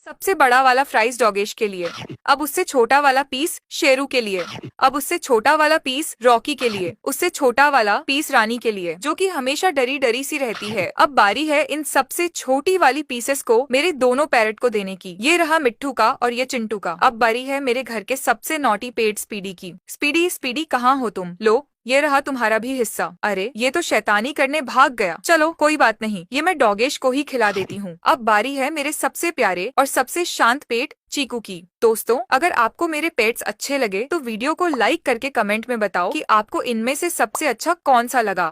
सबसे बड़ा वाला फ्राइज डॉगेश के लिए। अब उससे छोटा वाला पीस शेरू के लिए। अब उससे छोटा वाला पीस रॉकी के लिए। उससे छोटा वाला पीस रानी के लिए, जो कि हमेशा डरी डरी सी रहती है। अब बारी है इन सबसे छोटी वाली पीसेस को मेरे दोनों पैरट को देने की। ये रहा मिट्टू का और ये चिंटू का। अब बारी है मेरे घर के सबसे नॉटी पेट स्पीडी की। स्पीडी स्पीडी कहाँ हो तुम? लो, ये रहा तुम्हारा भी हिस्सा। अरे ये तो शैतानी करने भाग गया। चलो कोई बात नहीं, ये मैं डॉगेश को ही खिला देती हूँ। अब बारी है मेरे सबसे प्यारे और सबसे शांत पेट चीकू की। दोस्तों, अगर आपको मेरे पेट्स अच्छे लगे तो वीडियो को लाइक करके कमेंट में बताओ कि आपको इनमें से सबसे अच्छा कौन सा लगा।